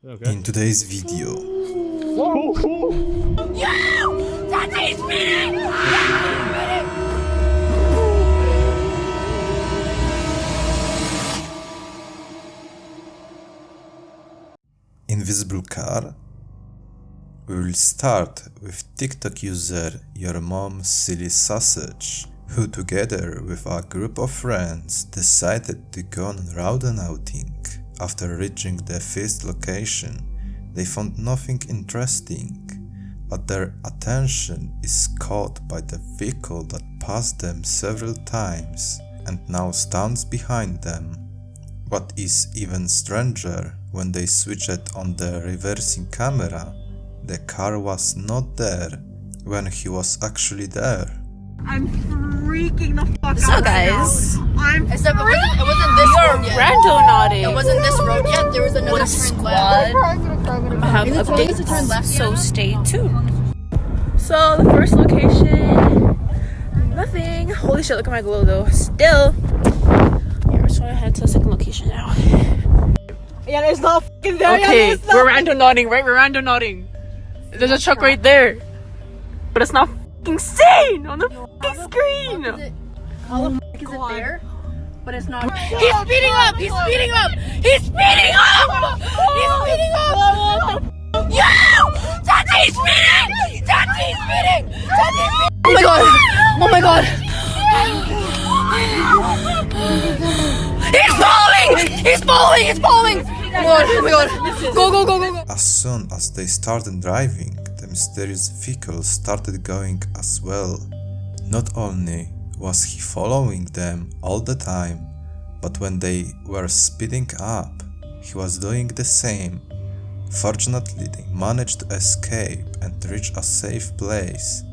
Okay. In today's video, Invisible Car, we will start with TikTok user Your Mom Silly Sausage, who together with a group of friends decided to go on Randonauting. After reaching the first location, they found nothing interesting, but their attention is caught by the vehicle that passed them several times and now stands behind them. What is even stranger, when they switched on the reversing camera, the car was not there when he was actually there. I'm freaking the fuck So out guys, right now. I'm except it wasn't this road yet. Randonauting. It wasn't this road yet. There was another With a turn squad. left. I have Maybe it's supposed to turn updates, left, so yeah? stay tuned. So the first location, nothing. Holy shit! Look at my glow though. Still, yeah, so I head to the second location now. Yeah, there's not fucking there. Okay, Yeah, we're randonauting, right? We're randonauting. There's a truck right there, but it's not fucking seen on the fucking screen. How the fuck is it there? But it's not. He's speeding up! He's speeding up! He's speeding up! He's speeding up! Yo! Tati's speeding! Tati's speeding! Tati's speeding! Oh my god! Oh my god! He's falling! He's falling! He's falling! Oh my god! Go go go go go! As soon as they started driving, the mysterious vehicle started going as well. Not only was he following them all the time, but when they were speeding up, he was doing the same. Fortunately, they managed to escape and reach a safe place.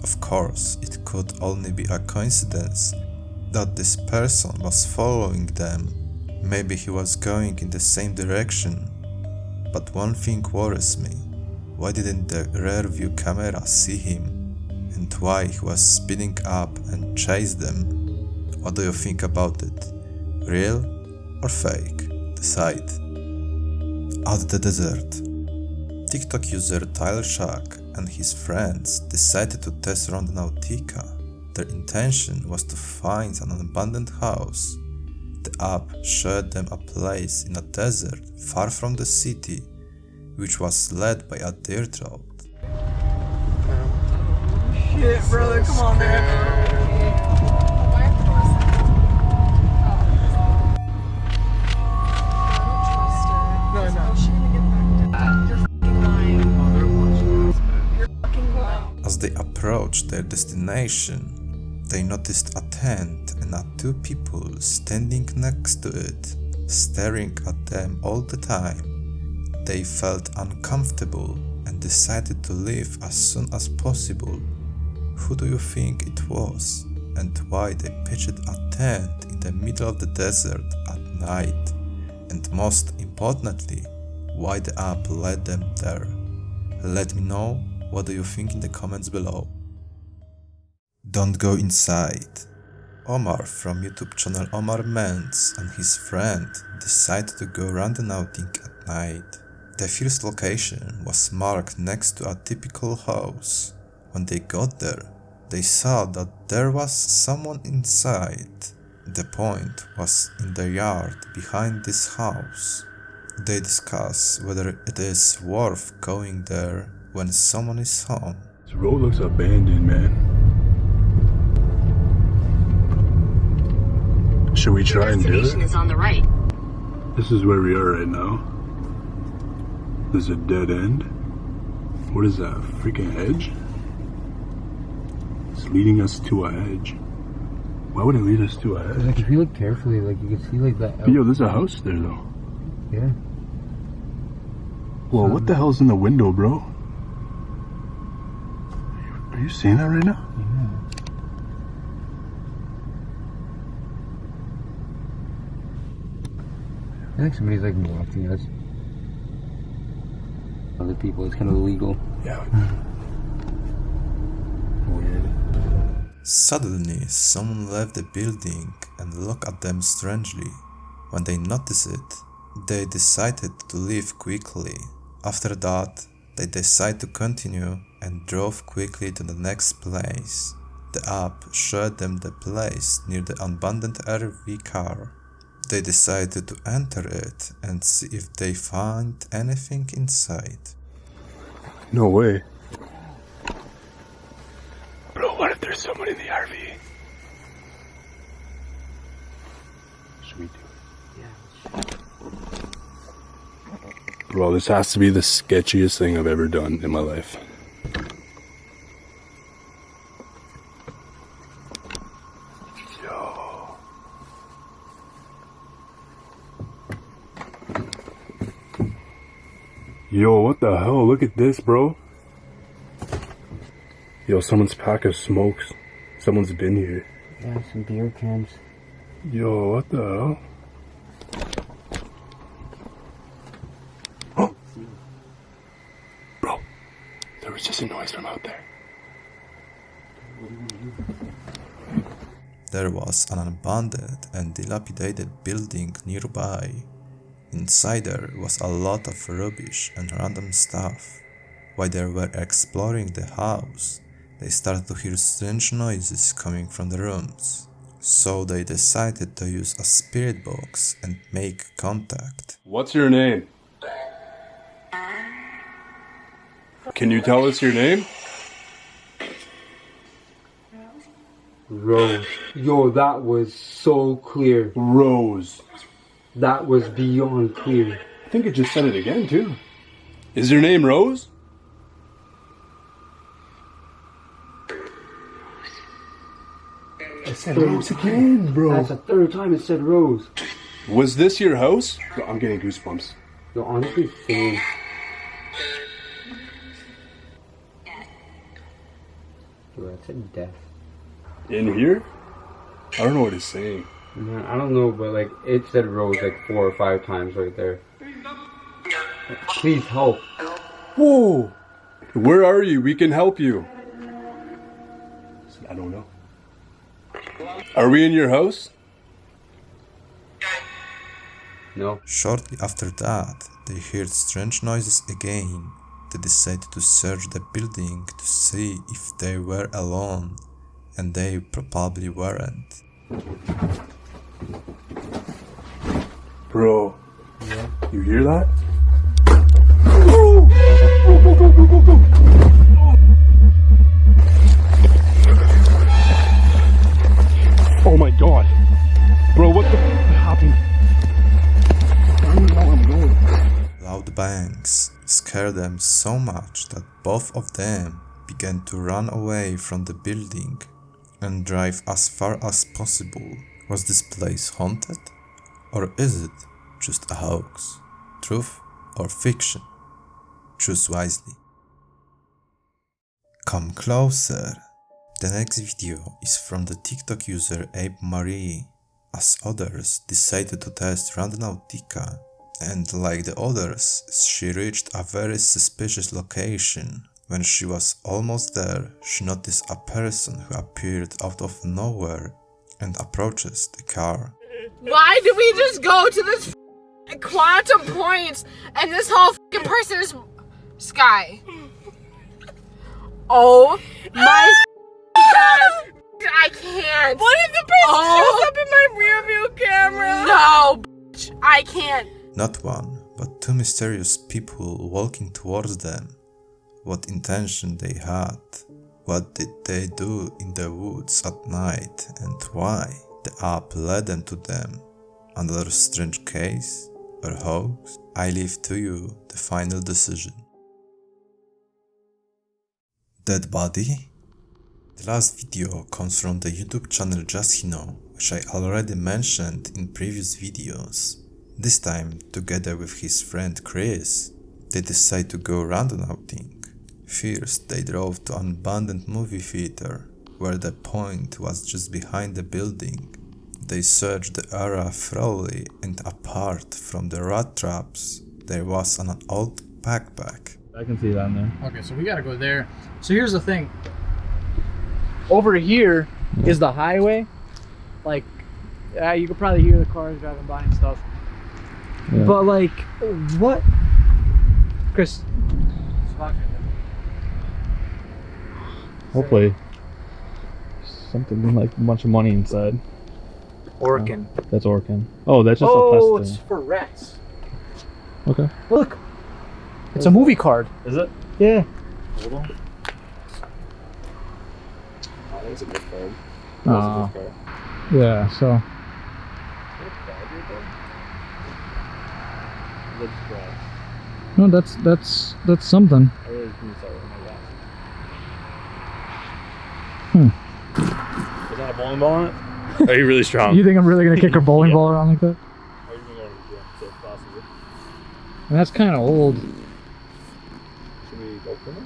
Of course, it could only be a coincidence that this person was following them. Maybe he was going in the same direction. But one thing worries me. Why didn't the rear view camera see him? And why he was speeding up and chased them? What do you think about it? Real or fake? Decide. At the desert, TikTok user Tyler Shack and his friends decided to test Randonautica. Their intention was to find an abandoned house. The app showed them a place in a desert far from the city, which was led by a dirt road. Shit, brother, come on, man. As they approached their destination, they noticed a tent and two people standing next to it, staring at them all the time. They felt uncomfortable and decided to leave as soon as possible. Who do you think it was, and why they pitched a tent in the middle of the desert at night? And most importantly, why the app led them there? Let me know what do you think in the comments below. Don't go inside. Omar from YouTube channel Omar Mens and his friend decided to go randonauting at night. The first location was marked next to a typical house. When they got there, they saw that there was someone inside. The point was in the yard behind this house. They discuss whether it is worth going there when someone is home. This road looks abandoned, man. Should we try and do Destination it? is on the right. This is where we are right now. There's a dead end. What is that? Freaking edge? It's leading us to a hedge. Why would it lead us to a hedge? Like if you look carefully, like you can see like that. Yo, there's a house there though. Yeah. Whoa, what the hell's in the window, bro? Are you seeing that right now? I think somebody's like watching us. Other people, it's kind of illegal. Yeah. Weird. Suddenly, someone left the building and looked at them strangely. When they noticed it, They decided to leave quickly. After that, they decided to continue and drove quickly to the next place. The app showed them the place near the abandoned RV car. They decided to enter it and see if they find anything inside. No way. Bro, what if there's someone in the RV? Should we do it? Yeah. Bro, this has to be the sketchiest thing I've ever done in my life. Yo. Yo, what the hell? Look at this, bro. Yo, someone's pack of smokes. Someone's been here. Yeah, some beer cans. Yo, what the hell? Oh! Bro, there was just a noise from out there. There was an abandoned and dilapidated building nearby. Inside there was a lot of rubbish and random stuff. While they were exploring the house, they started to hear strange noises coming from the rooms. So they decided to use a spirit box and make contact. What's your name? Can you tell us your name? Rose. Yo, that was so clear. Rose. That was beyond clear. I think it just said it again, too. Is your name Rose? It said Rose again, bro. That's the third time it said Rose. Was this your house? I'm getting goosebumps. Yo, honestly, same. Yo, that said death. In here? I don't know what it's saying. Man, I don't know, but like, it said Rose like 4 or 5 times right there. Please help. Whoa! Where are you? We can help you. I don't know. Are we in your house? No. Shortly after that, they heard strange noises again. They decided to search the building to see if they were alone, and they probably weren't. Bro, yeah. You hear that? Oh my god. Bro, what the happened? I don't know where I'm going. Loud bangs scared them so much that both of them began to run away from the building and drive as far as possible. Was this place haunted? Or is it just a hoax? Truth or fiction? Choose wisely. Come closer. The next video is from the TikTok user Abe Marie, as others decided to test Randonautica, and like the others, she reached a very suspicious location. When she was almost there, she noticed a person who appeared out of nowhere and approaches the car. Why did we just go to this quantum points and this whole person is Sky? Oh my god! I can't. What if the person shows up in my rear view camera? No, bitch, I can't. Not one, but 2 mysterious people walking towards them. What intention they had? What did they do in the woods at night and why? The app led them to them. Another strange case or hoax? I leave to you the final decision. Dead body? The last video comes from the YouTube channel Justino, which I already mentioned in previous videos. This time, together with his friend Chris, they decide to go randonauting. First, they drove to an abandoned movie theater, where the point was just behind the building. They searched the area thoroughly, and apart from the rat traps, there was an old backpack. I can see that in there. Okay, so we gotta go there. So here's the thing. Over here is the highway. Like, you could probably hear the cars driving by and stuff. Yeah. But like, what? Chris. Hopefully, something like a bunch of money inside. Orkin. That's Orkin. Oh, that's just Oh, a it's test for rats. thing. Okay. Look. It's a movie card. Is it? Yeah. Hold on. Oh, that's a good card. Yeah. So. No, that's something. I really can start with my glasses. Is that a bowling ball on it? Are you really strong? You think I'm really gonna kick a bowling ball around like that? Are you going to the gym so it's possible? And that's kind of old. Should we go for that?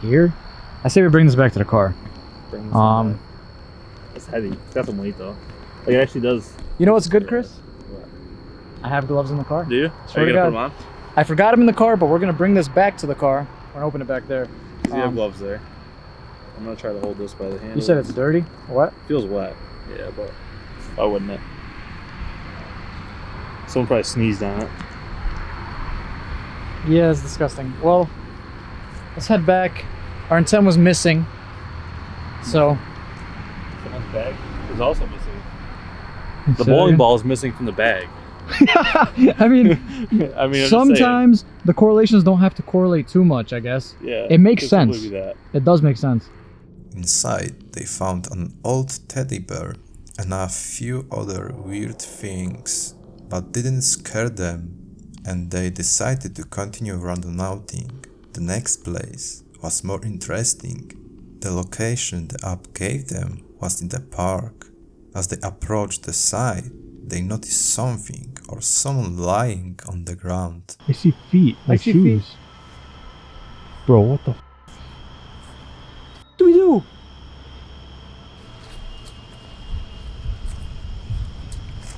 Here. I say we bring this back to the car. Bring this in. It's heavy. It's got some weight though. Like it actually does. You know what's good, Chris? What? I have gloves in the car. Do you? Swear Are you to gonna God. put them on? I forgot them in the car, but we're gonna bring this back to the car. We're gonna open it back there. You have gloves there. I'm gonna try to hold this by the handle. You said it's dirty. What? Feels wet. Yeah, but why wouldn't it? Someone probably sneezed on it. Yeah, it's disgusting. Well, let's head back. Our intent was missing. So. Someone's bag is also missing. The Say bowling again? ball is missing from the bag. I mean, I'm just sometimes the correlations don't have to correlate too much, I guess. saying. Yeah, It makes could simply sense. be that. It does make sense. Inside, they found an old teddy bear and a few other weird things, but didn't scare them, and they decided to continue randonauting. The next place was more interesting. The location the app gave them was in the park. As they approached the site, they noticed something or someone lying on the ground. I see feet. Like see shoes. feet. Bro, what the? What do we do?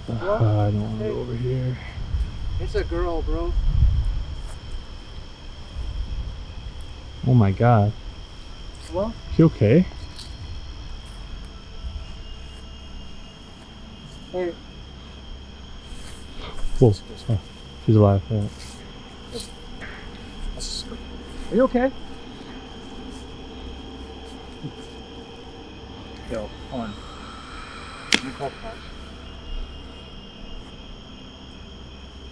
I don't want to go over here. It's a girl, bro. Oh my god. Well, She okay? hey. Whoa. Oh, she's alive. Yeah. Are you okay? Yo, hold on. Let me call the cops.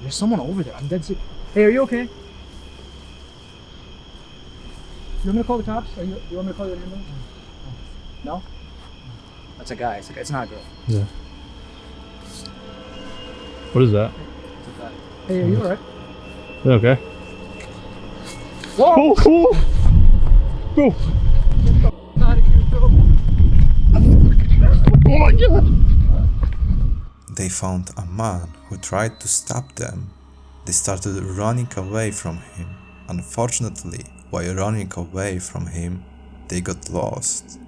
There's someone over there. I'm dead sick. Hey, are you okay? You want me to call the cops? You want me to call your ambulance? No? That's a guy. It's not a girl. Yeah. What is that? It's a guy. Hey, are you alright? Yeah, okay. Whoa! Oh! Go! Out of here, bro. Oh my god! They found a man who tried to stop them. They started running away from him. Unfortunately, while running away from him, they got lost.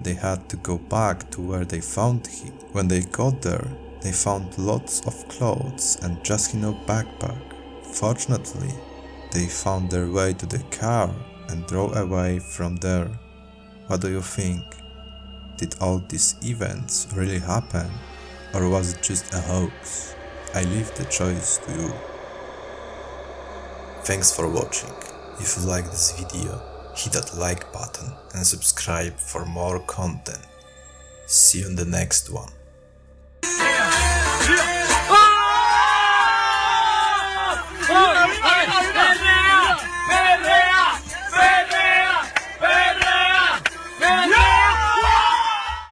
They had to go back to where they found him. When they got there, they found lots of clothes and just no backpack. Fortunately, they found their way to the car and drove away from there. What do you think? Did all these events really happen? Or was it just a hoax? I leave the choice to you. Thanks for watching. If you like this video, hit that like button and subscribe for more content. See you in the next one.